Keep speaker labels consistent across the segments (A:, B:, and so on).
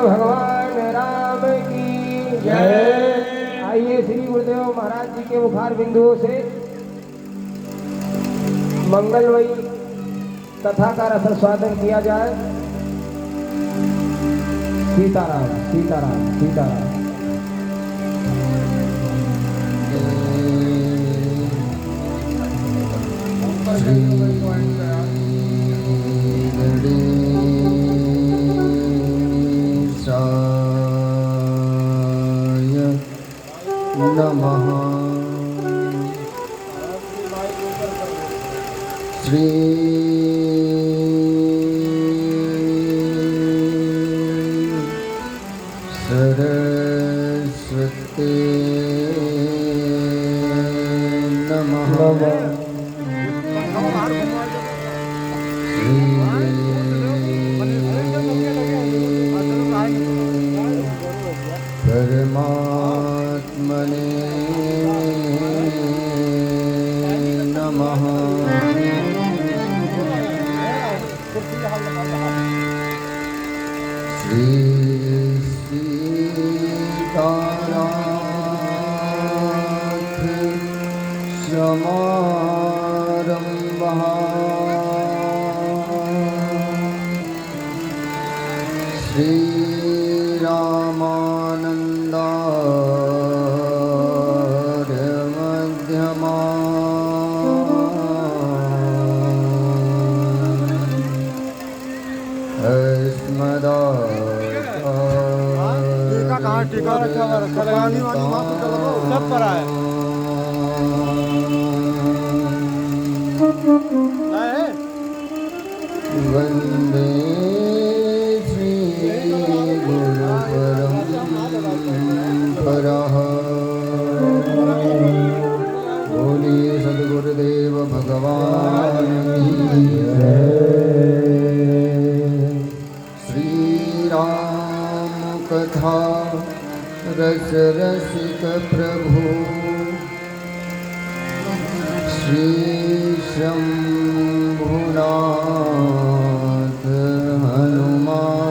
A: भगवान राम की जय। आइए श्री गुरुदेव महाराज जी के मुखार बिंदुओं से मंगलमयी कथा का रसस्वादन किया जाए। सीताराम सीताराम सीताराम।
B: नमः। श्री सरस्वती नमः। परमात्मने नमः। श्री सीतानाथ समारंभः श्री रामानन्दार्य मध्यमा वंदे श्री गुरु परम्परः। बोलिए सद्गुरुदेव भगवान की जय। श्री राम कथा रस रसिक प्रभु श्री शंभुनाथ हनुमान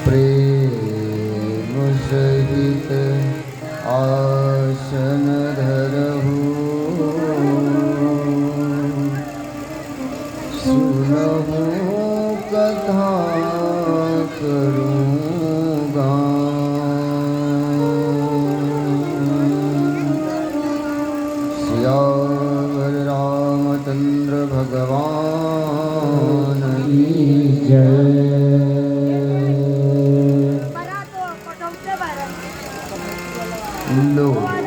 B: प्रेम सहित आसन धरहु सुनहु कथा करूँगा। सियावर रामचंद्र भगवान की जय। लो
A: जय।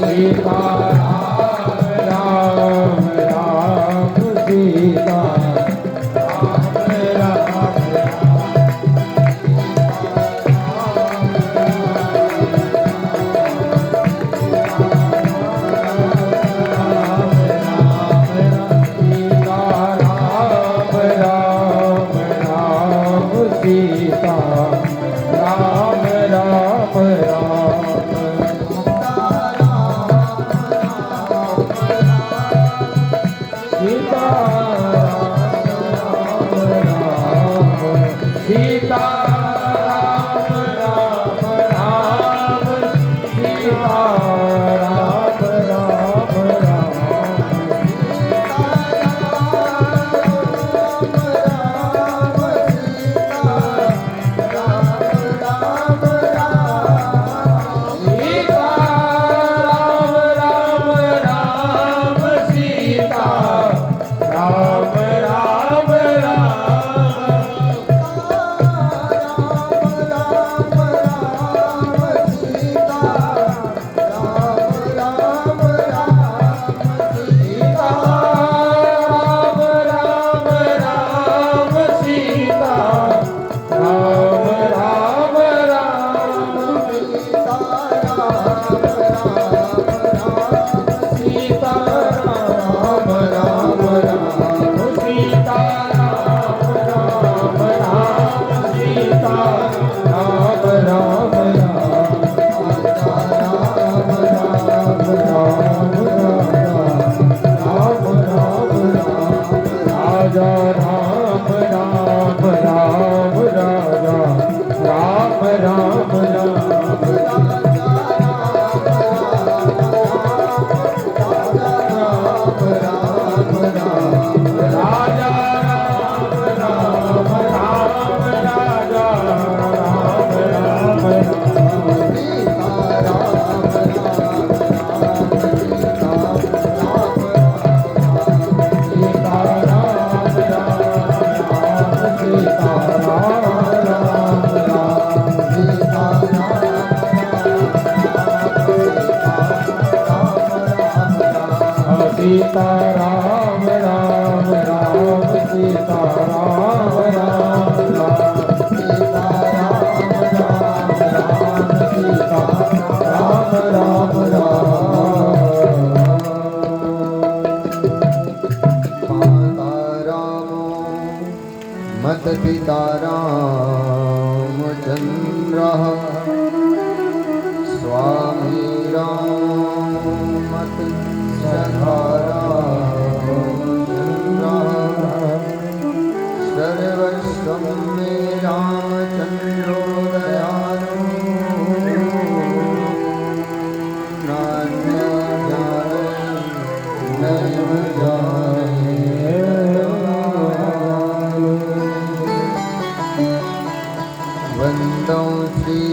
B: सीता राम राम राम सीता राम राम सीता राम राम राम सीता राम राम राम सीता राम राम राम सीता राम राम राम। माता रामो मत पिता रामचंद्रः स्वामी राम मत सखा रामचंद्रः सर्वस्वं मे रामचंद्रो दयालु नान्यं नैव जाने। वंदो श्री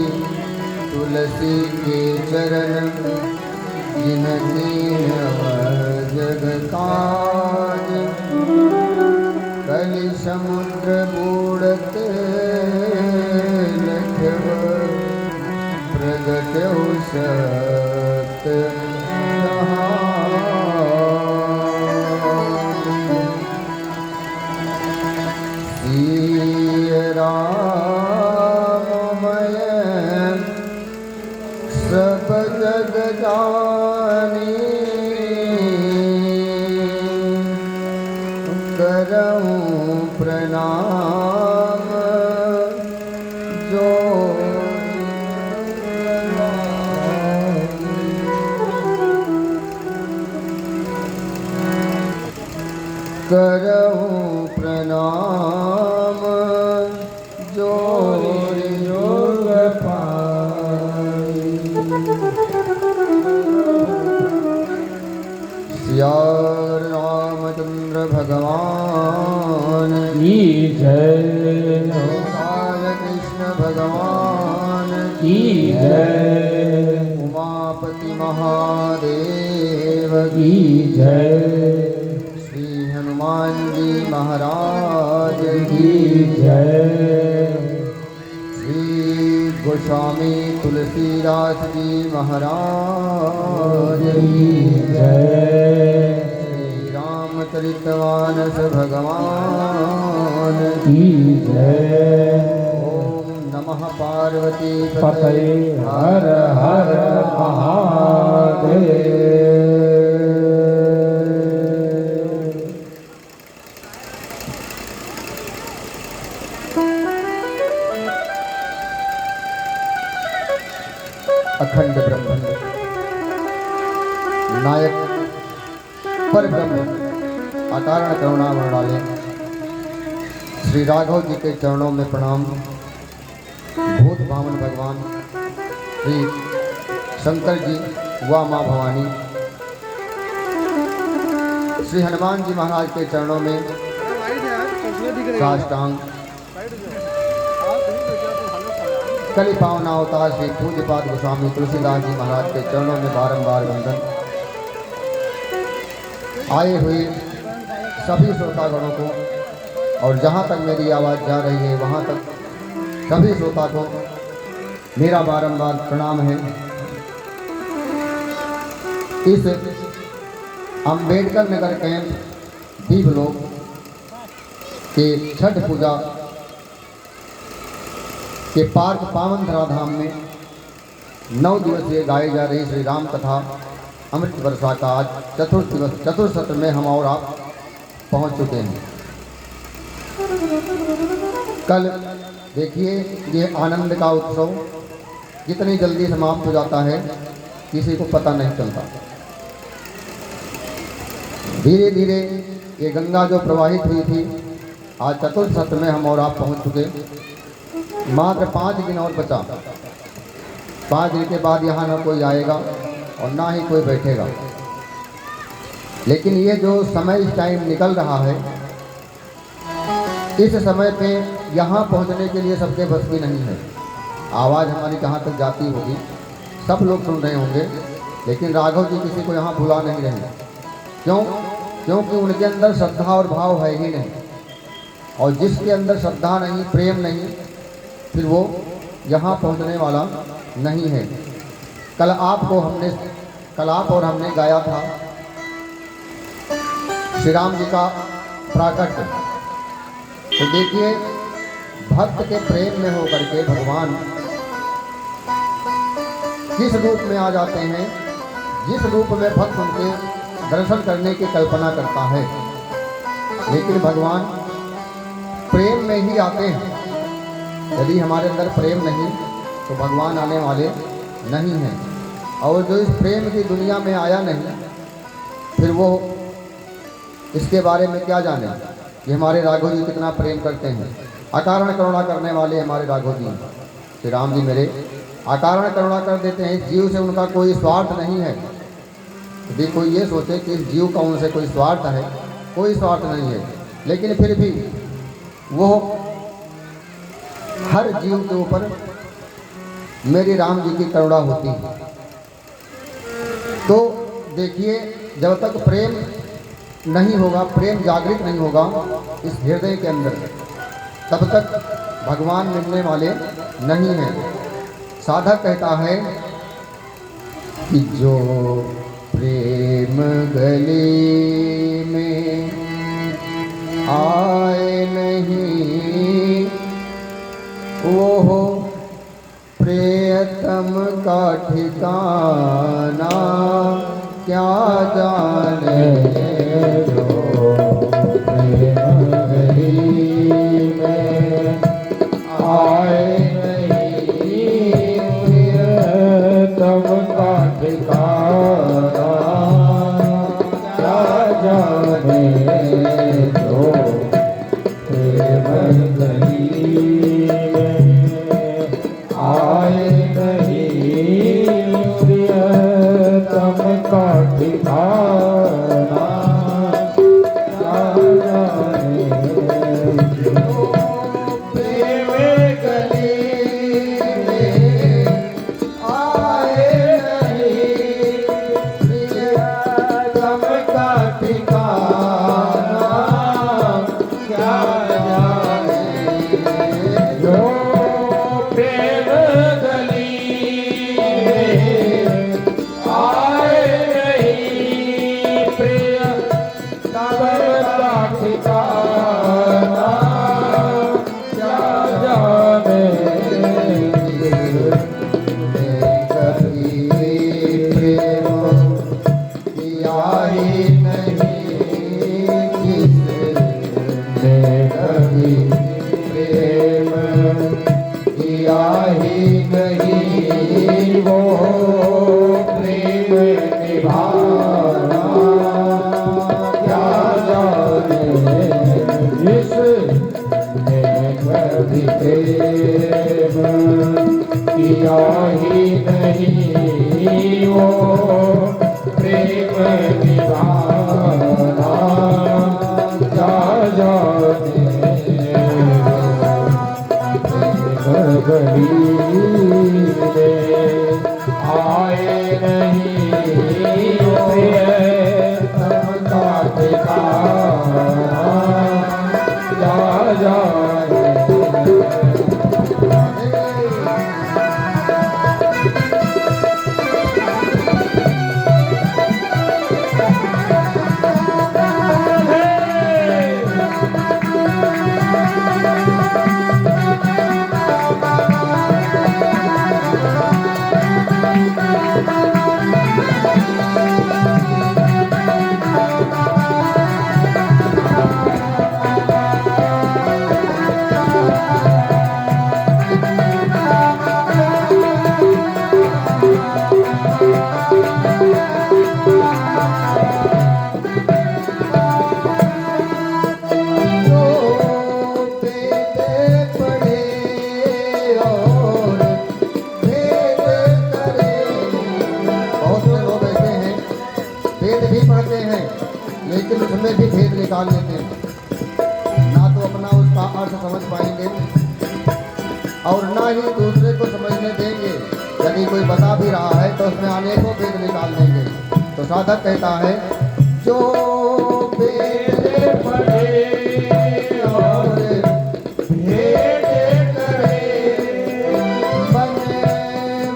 B: तुलसी के चरण जिनकी जगताज कलि समुद्र बूढ़त लखव प्रगट्यौ सत्य राममय सब जग जानी करऊं प्रणाम जो करऊं प्रणाम जो योग पाई। सिया रामचंद्र भगवान
A: की जय।
B: काल कृष्ण भगवान
A: की जय।
B: उमापति महादेव
A: की जय।
B: श्री हनुमान जी महाराज
A: की जय।
B: श्री गोस्वामी तुलसीदास जी महाराज
A: की जय।
B: श्री रामचरितमानस भगवान
A: की जय।
B: ओम नमः पार्वती
A: पतये हर हर महादेव।
B: अखंड ब्रह्म नायक पर ब्रह्म अकारण करुणा वाले श्री राघव जी के चरणों में प्रणाम। भूत भावन भगवान श्री शंकर जी व माँ भवानी श्री हनुमान जी महाराज के चरणों में साष्टांग कली पावना अवतार श्री पूज्यपाद गोस्वामी तुलसीदास जी महाराज के चरणों में बारंबार वंदन। आए हुए सभी श्रोतागणों को और जहाँ तक मेरी आवाज़ जा रही है वहाँ तक सभी श्रोता को मेरा बारंबार प्रणाम है। इस अंबेडकर नगर कैंप दीप लोग के छठ पूजा के पार्क पावन धराधाम में 9 दिवसीय गाई जा रही श्री राम कथा अमृत वर्षा का आज चतुर्थ सत्र में हम और आप पहुंच चुके हैं। कल देखिए ये आनंद का उत्सव कितनी जल्दी समाप्त हो जाता है किसी को पता नहीं चलता। धीरे धीरे ये गंगा जो प्रवाहित हुई थी आज चतुर्थ सत्र में हम और आप पहुंच चुके। मात्र 5 दिन और बचा। 5 दिन के बाद यहाँ न कोई आएगा और ना ही कोई बैठेगा। लेकिन ये जो समय इस टाइम निकल रहा है इस समय पे यहाँ पहुँचने के लिए सबके बस की नहीं है। आवाज़ हमारी कहाँ तक जाती होगी सब लोग सुन रहे होंगे, लेकिन राघव जी किसी को यहाँ भुला नहीं रहे। क्यों? क्योंकि उनके अंदर श्रद्धा और भाव है ही नहीं, और जिसके अंदर श्रद्धा नहीं, प्रेम नहीं, फिर वो यहाँ पहुँचने वाला नहीं है। कल आप और हमने गाया था श्री राम जी का प्राकट्य। तो देखिए, भक्त के प्रेम में होकर के भगवान किस रूप में आ जाते हैं, जिस रूप में भक्त उनके दर्शन करने की कल्पना करता है। लेकिन भगवान प्रेम में ही आते हैं। यदि हमारे अंदर प्रेम नहीं तो भगवान आने वाले नहीं हैं। और जो इस प्रेम की दुनिया में आया नहीं, फिर वो इसके बारे में क्या जाने कि हमारे राघव जी कितना प्रेम करते हैं। अकारण करुणा करने वाले हमारे राघव जी, श्री राम जी मेरे अकारण करुणा कर देते हैं। जीव से उनका कोई स्वार्थ नहीं है। यदि कोई ये सोचे कि इस जीव का उनसे कोई स्वार्थ है, कोई स्वार्थ नहीं है। लेकिन फिर भी वो हर जीव के ऊपर मेरे राम जी की करुणा होती है। तो देखिए, जब तक प्रेम नहीं होगा, प्रेम जागृत नहीं होगा इस हृदय के अंदर, तब तक भगवान मिलने वाले नहीं हैं। साधक कहता है कि जो प्रेम गले में आए नहीं, वो हो प्रियतम का ठिकाना क्या जाने। जो प्रेम गले में आए नहीं, प्रियतम का ठिकाना क्या जाने। जो प्रेम गले आए नहीं, प्रियतम का ठिकाना क्या जाने। जो प्रेम गले में आए नहीं, प्रियतम का ठिकाना क्या जाने। जो प्रेम गली में आए नहीं, प्रियतम का ठिकाना क्या जाने। कभी प्रेम किया ही नहीं किसने, कभी प्रेम किया ही नहीं, वो प्रेम निभाना क्या जाने। जिसने कभी प्रेम किया ही नहीं, वो प्रेम निभाना क्या जाने। गली में आए नहीं, प्रियतम का ठिकाना क्या जाने। लेकिन उसमें भी भेद निकाल लेते हैं। ना तो अपना उसका अर्थ समझ पाएंगे और ना ही दूसरे को समझने देंगे। यदि कोई बता भी रहा है तो उसमें अनेकों भेद निकाल देंगे। तो साधक कहता है, जो भेद पढ़े और भेद करे, मन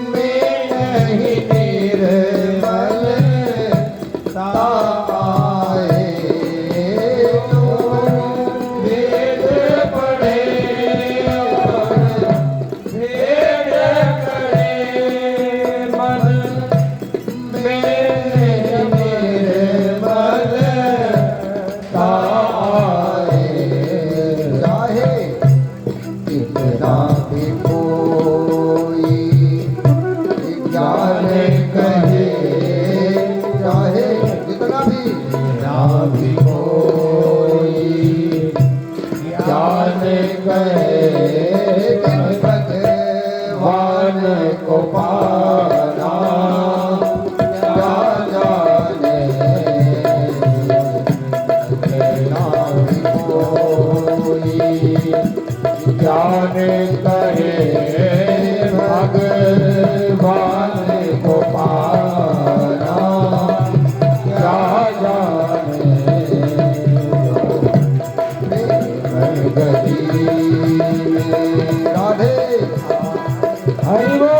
B: में नहीं निर्मल सा आए। कहे चाहे जितना भी कोई ज्ञान कहे भगवान को पाना क्या जाने कोई ज्ञान कहे भगवान को पाना क्या जाने गति राधे हरि बोल।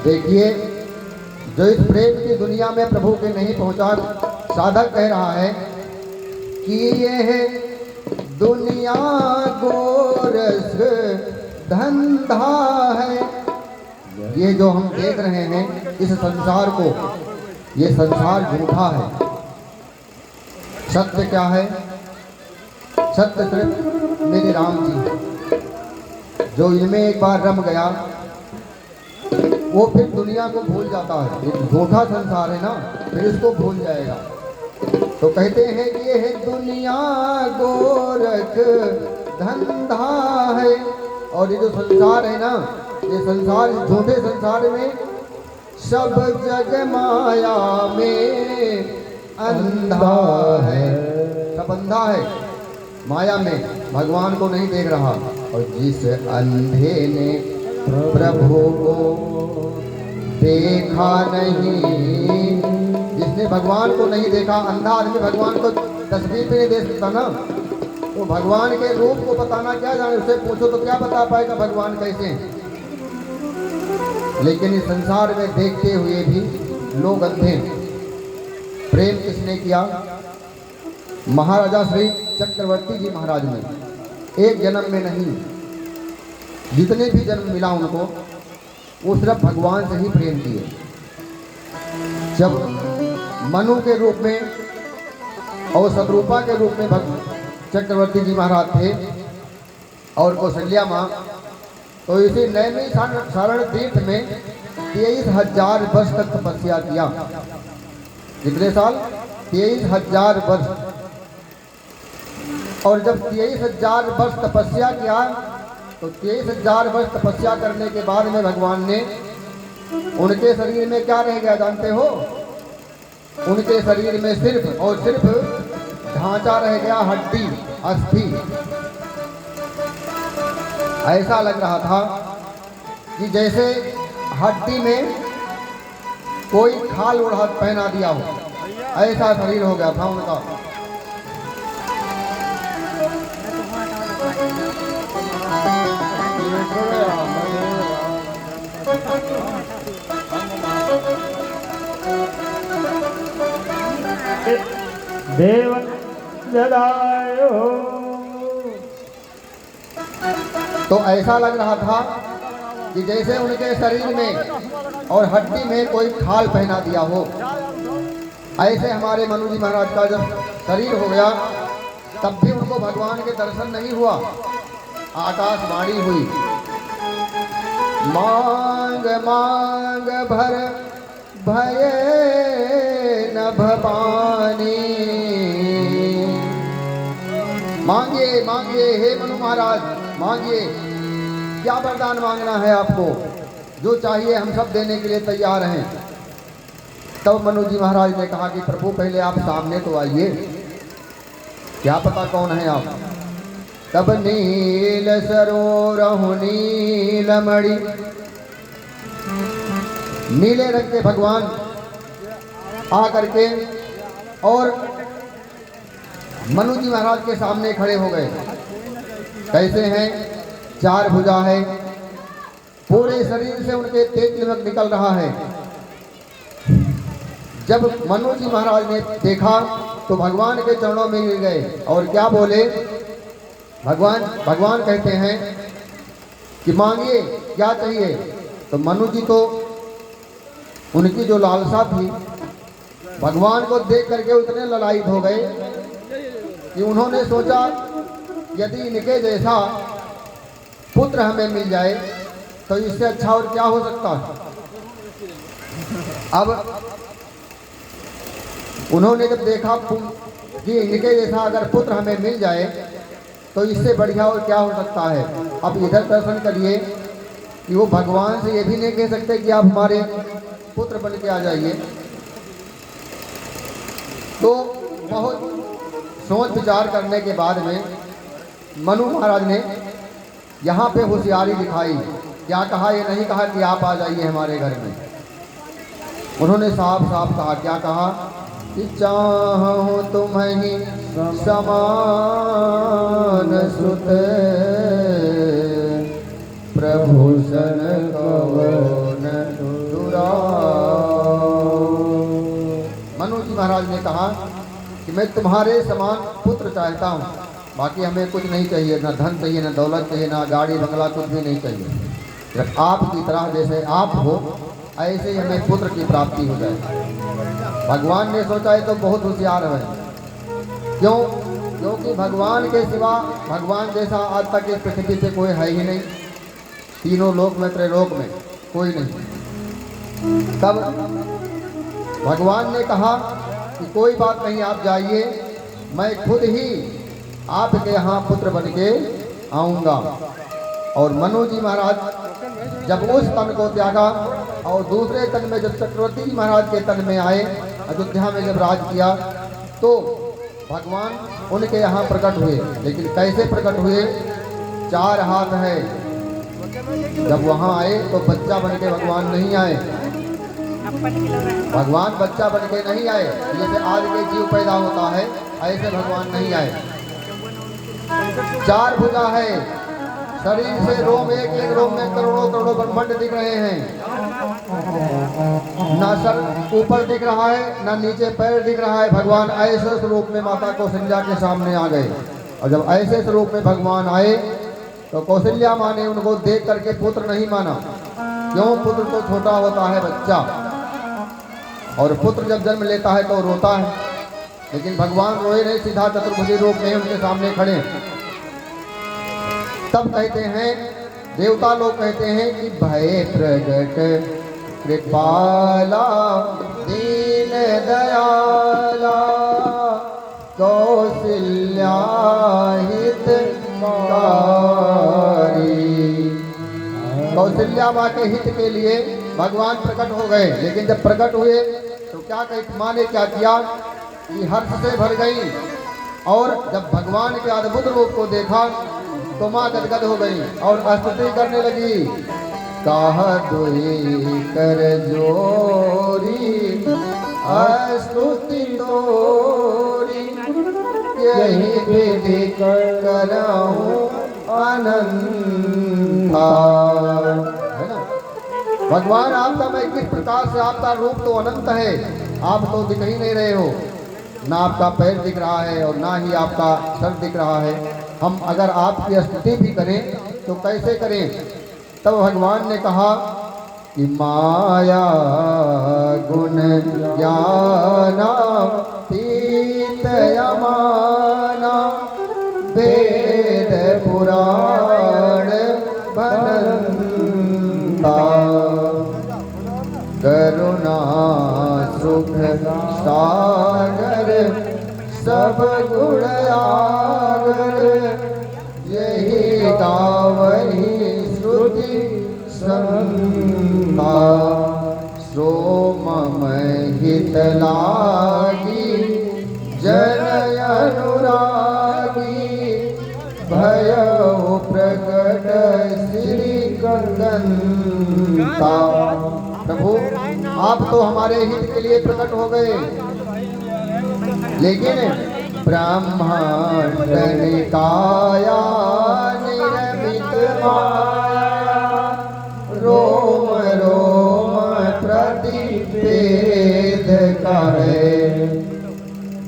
B: देखिए, जो इस प्रेम की दुनिया में प्रभु के नहीं पहुंचा, साधक कह रहा है कि यह दुनिया गोरस धंधा है। ये जो हम देख रहे हैं इस संसार को, ये संसार झूठा है। सत्य क्या है? सत्य सिर्फ मेरे राम जी, जो इनमें एक बार रम गया वो फिर दुनिया को भूल जाता है। ये झूठा संसार है ना, फिर इसको भूल जाएगा। तो कहते हैं कि ये दुनिया गोरख धंधा है। और ये जो संसार है ना, ये संसार, झूठे संसार में सब जग माया में अंधा है। सब अंधा है माया में, भगवान को नहीं देख रहा। और जिस अंधे ने प्रभु को देखा नहीं, जिसने भगवान को नहीं देखा, अंधा आदमी भगवान को तस्वीर भी नहीं देख सकता ना, तो भगवान के रूप को बताना क्या जाने। उससे पूछो तो क्या बता पाएगा भगवान कैसे हैं। लेकिन इस संसार में देखते हुए भी लोग अंधे। प्रेम किसने किया? महाराजा श्री चक्रवर्ती जी महाराज ने। एक जन्म में नहीं, जितने भी जन्म मिला उनको, वो सिर्फ भगवान से ही प्रेम किए। जब मनु के रूप में और शत्रुपा के रूप में चक्रवर्ती जी महाराज थे और कौशल्या माँ, तो इसी नैमिषारण्य तीर्थ में 23,000 वर्ष तक तपस्या किया। कितने साल? 23,000 वर्ष। और जब 23,000 वर्ष तपस्या किया, तो 23,000 वर्ष तपस्या करने के बाद में भगवान ने, उनके शरीर में क्या रह गया जानते हो? उनके शरीर में सिर्फ और सिर्फ ढांचा रह गया, हड्डी, अस्थि। ऐसा लग रहा था कि जैसे हड्डी में कोई खाल ओढ़ा पहना दिया हो, ऐसा शरीर हो गया था उनका।
A: देव जलायो।
B: तो ऐसा लग रहा था कि जैसे उनके शरीर में और हड्डी में कोई खाल पहना दिया हो। ऐसे हमारे मनु जी महाराज का जब शरीर हो गया, तब भी उनको भगवान के दर्शन नहीं हुआ। आकाशवाणी हुई, मांग मांग भर भये नभ पानी। मांगिए मांगिए हे मनु महाराज, मांगिए, क्या वरदान मांगना है आपको? जो चाहिए हम सब देने के लिए तैयार हैं। तब मनु जी महाराज ने कहा कि प्रभु पहले आप सामने तो आइए, क्या पता कौन है आप। तब नील सरोरहु नीलमणि, नीले रंग के भगवान आ करके और मनु जी महाराज के सामने खड़े हो गए। कैसे हैं? 4 भुजा है, पूरे शरीर से उनके तेज नमक निकल रहा है। जब मनु जी महाराज ने देखा तो भगवान के चरणों में गिर गए और क्या बोले? भगवान कहते हैं कि मांगिए, क्या चाहिए? तो मनु जी तो, उनकी जो लालसा थी, भगवान को देख करके उतने ललायित हो गए कि उन्होंने सोचा यदि इनके जैसा पुत्र हमें मिल जाए तो इससे अच्छा और क्या हो सकता है। अब उन्होंने जब देखा कि इनके जैसा अगर पुत्र हमें मिल जाए तो इससे बढ़िया और क्या हो सकता है। अब इधर दर्शन करिए कि वो भगवान से ये भी नहीं कह सकते कि आप हमारे पुत्र बन के आ जाइए। तो बहुत सोच विचार करने के बाद में मनु महाराज ने यहाँ पे होशियारी दिखाई। क्या कहा? ये नहीं कहा कि आप आ जाइए हमारे घर में। उन्होंने साफ साफ कहा, क्या कहा? कि चाहूं तुम्हीं समान सुत, प्रभु सन कवन दुराऊ। मनु जी महाराज ने कहा कि मैं तुम्हारे समान पुत्र चाहता हूँ, बाकी हमें कुछ नहीं चाहिए, ना धन चाहिए, ना दौलत चाहिए, ना गाड़ी बंगला, कुछ भी नहीं चाहिए। जब आपकी तरह जैसे आप हो ऐसे ही हमें पुत्र की प्राप्ति हो जाए। भगवान ने सोचा है तो बहुत होशियार है। क्यों? क्योंकि भगवान के सिवा, भगवान जैसा आज तक इस पृथ्वी पे कोई है ही नहीं। तीनों लोक में, त्रैलोक में कोई नहीं। तब भगवान ने कहा कि कोई बात नहीं, आप जाइए, मैं खुद ही आपके यहाँ पुत्र बन के आऊँगा। और मनु जी महाराज जब उस तन को त्यागा और दूसरे तन में जब चक्रवर्ती जी महाराज के तन में आए, अयोध्या में जब राज किया, तो भगवान उनके यहाँ प्रकट हुए। लेकिन कैसे प्रकट हुए? 4 हाथ है। जब वहाँ आए तो बच्चा बन के भगवान नहीं आए। भगवान बच्चा बन के नहीं आए, जैसे आज के जीव पैदा होता है ऐसे भगवान नहीं आए। 4 भुजा है, शरीर से रोम, एक एक रोम में करोड़ों करोड़ों ब्रह्मांड दिख रहे हैं। ना सर ऊपर दिख रहा है ना नीचे पैर दिख रहा है। भगवान ऐसे स्वरूप में माता कौशल्या के सामने आ गए, और जब ऐसे स्वरूप में भगवान आए तो कौशल्या माँ ने उनको देख करके पुत्र नहीं माना। क्यों? पुत्र तो छोटा होता है बच्चा, और पुत्र जब जन्म लेता है तो रोता है, लेकिन भगवान रोए नहीं, सीधा चतुर्भुजी रूप में उनके सामने खड़े। तब कहते हैं, देवता लोग कहते हैं कि भय प्रगट कृपाला दीन दयाला कौशल्या हितकारी। कौशल्या माँ के हित के लिए भगवान प्रकट हो गए, लेकिन जब प्रकट हुए तो क्या कही माँ ने क्या किया कि हर्ष से भर गई, और जब भगवान के अद्भुत रूप को देखा तो माँ गदगद हो गई और स्तुति करने लगी। कहा दुई कर जोरी स्तुति तोरी, यही विधि कराऊं अनंता। है ना? भगवान आपका मैं किस प्रकार से, आपका रूप तो अनंत है, आप तो दिख ही नहीं रहे हो, ना आपका पैर दिख रहा है और ना ही आपका सर दिख रहा है। हम अगर आपकी स्तुति भी करें तो कैसे करें? तब भगवान ने कहा कि माया गुण ज्ञाना तीत यमाना वेद पुराण बनंता करुणा सुख सागर सब गुण आगर, यही गावही श्रुति संता। सो मम हित लागी जन अनुरागी, भयो प्रकट श्री गंगंता। प्रभु आप तो हमारे हित के लिए प्रकट हो गए, लेकिन ब्रह्मांड निकाया निर्मित माया, रोम रोम प्रतिवेद करे,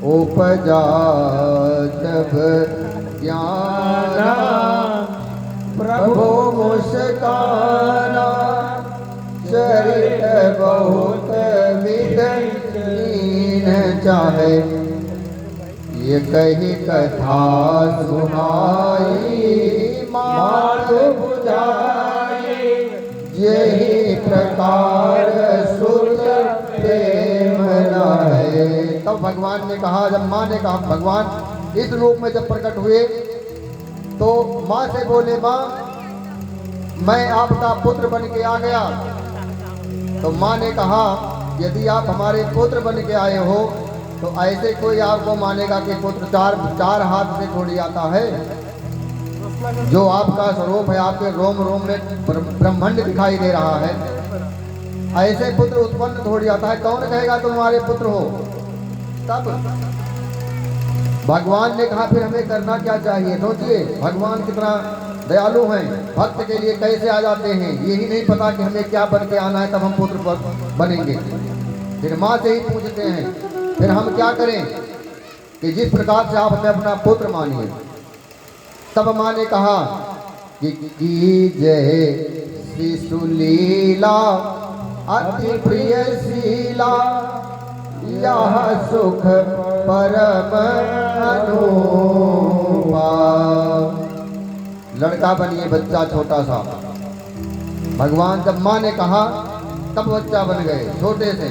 B: उपजा जब ज्ञाना प्रभु मुस्काना, चरित बहुत विदहीन चाहे, ये कही कथा सुनाई मात बुझाई, यही प्रकार सुत प्रेम लाए। तब भगवान ने कहा, जब माँ ने कहा, भगवान इस रूप में जब प्रकट हुए तो माँ से बोले, माँ मैं आपका पुत्र बन के आ गया। तो माँ ने कहा, यदि आप हमारे पुत्र बन के आए हो तो ऐसे कोई आपको मानेगा कि पुत्र चार हाथ से थोड़ी आता है। जो आपका स्वरूप है, आपके रोम रोम में ब्रह्मांड दिखाई दे रहा है, ऐसे पुत्र उत्पन्न थोड़ी आता है। कौन कहेगा तुम हमारे पुत्र हो? तब भगवान ने कहा, फिर हमें करना क्या चाहिए? सोचिए भगवान कितना दयालु हैं, भक्त के लिए कैसे आ जाते हैं, यही नहीं पता कि हमें क्या बन के आना है, तब हम पुत्र बनेंगे। फिर माँ से ही पूछते हैं, फिर हम क्या करें कि जिस प्रकार से आप हमें अपना पुत्र मानिए। तब माँ ने कहा कि जय शिशुलीला अति प्रिय शीला, यह सुख परम अनुपा। लड़का बनिए, बच्चा छोटा सा। भगवान जब माँ ने कहा तब बच्चा बन गए छोटे से।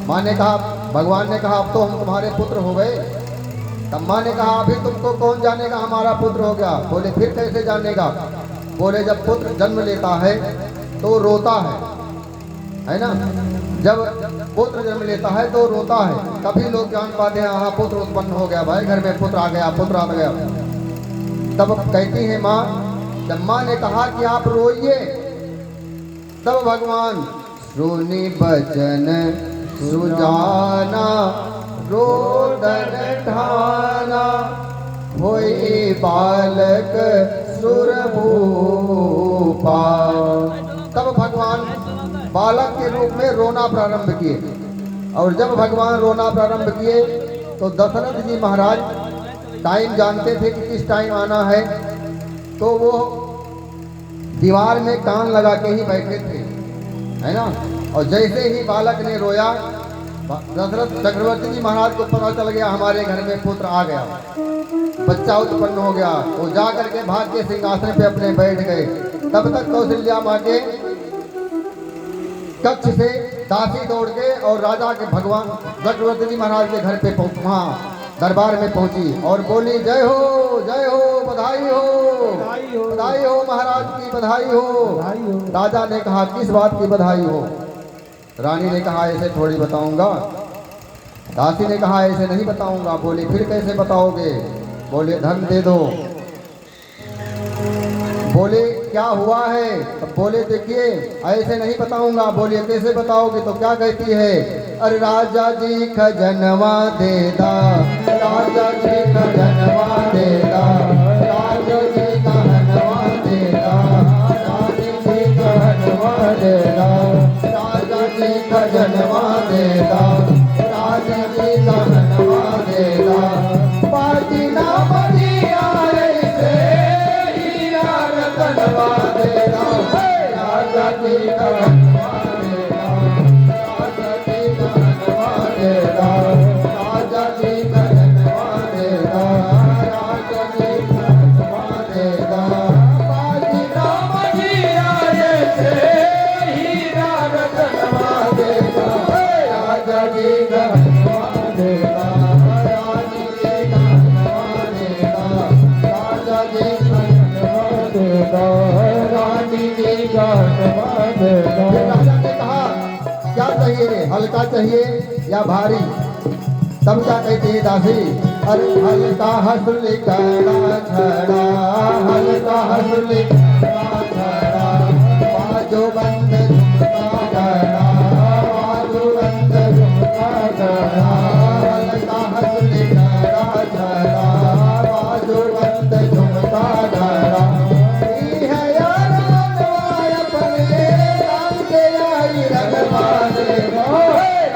B: माँ ने कहा, भगवान ने कहा अब तो हम तुम्हारे पुत्र हो गए। तब माँ ने कहा अभी तुमको कौन जानेगा हमारा पुत्र हो गया? बोले फिर कैसे जानेगा? बोले जब पुत्र जन्म लेता है तो रोता है ना। जब पुत्र जन्म लेता है तो रोता है, तभी लोग जान पाते हैं हाँ पुत्र उत्पन्न हो गया, भाई घर में पुत्र आ गया, पुत्र आ गया। तब कहती है माँ, जब माँ ने कहा कि आप रोइए, तब भगवान सुनी बचन सुजाना, रोदन ठाना, होई बालक सुरभूपा। तब भगवान बालक के रूप में रोना प्रारंभ किए। और जब भगवान रोना प्रारंभ किए तो दशरथ जी महाराज टाइम जानते थे कि किस टाइम आना है, तो वो दीवार में कान लगा के ही बैठे थे, है ना। और जैसे ही बालक ने रोया, दशरथ चक्रवर्ती जी महाराज को पता चल गया हमारे घर में पुत्र आ गया, बच्चा उत्पन्न हो गया। वो जा करके भाग के सिंहासन पे अपने बैठ गए। तब तक कौशल्या माँ के कक्ष से दासी दौड़ के और राजा के भगवान चक्रवर्ती जी महाराज के घर पे वहाँ दरबार में पहुंची और बोली, जय हो बधाई हो बधाई हो महाराज की बधाई हो। राजा ने कहा, किस बात की बधाई हो? रानी ने कहा, ऐसे थोड़ी बताऊंगा। दासी ने कहा, ऐसे नहीं बताऊंगा। बोली, फिर कैसे बताओगे? बोले, धन दे दो। बोले, क्या हुआ है? अब बोले, देखिए ऐसे नहीं बताऊंगा। बोले, कैसे बताओगे? तो क्या कहती है, अरे राजा जी खजनवा देदा, राजा जी खजनवा देदा, राजा जी कहनवा देदा, राजा जी कहनवा देदा, राजा जी खजनवा देदा, राजा जी कहनवा देदा, पाटी ना बढ़िया रतनवा देदा, राजा जी कहनवा देदा, राजा जी कहनवा देदा, राजा जी कहनवा देदा, राजा जी कहनवा देदा, बाजी राम जी आए से हीरा रतनवा देदा, राजा जी कहनवा देदा, राजा जी कहनवा देदा, राजा जी राजा ने कहा, क्या चाहिए, हल्का चाहिए या भारी? तब क्या कहती है दासी, अरे हल्का हंसुली कड़ा छड़ा, हल्का हंसुली कड़ा छड़ा, बाजो बंद झुमका गड़ा, बाजो बंद झुमका गड़ा, हल्का हंसुली कड़ा छड़ा, बाजो बंद झुमका गड़ा,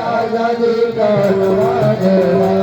B: राजा जी कहनवा देदा,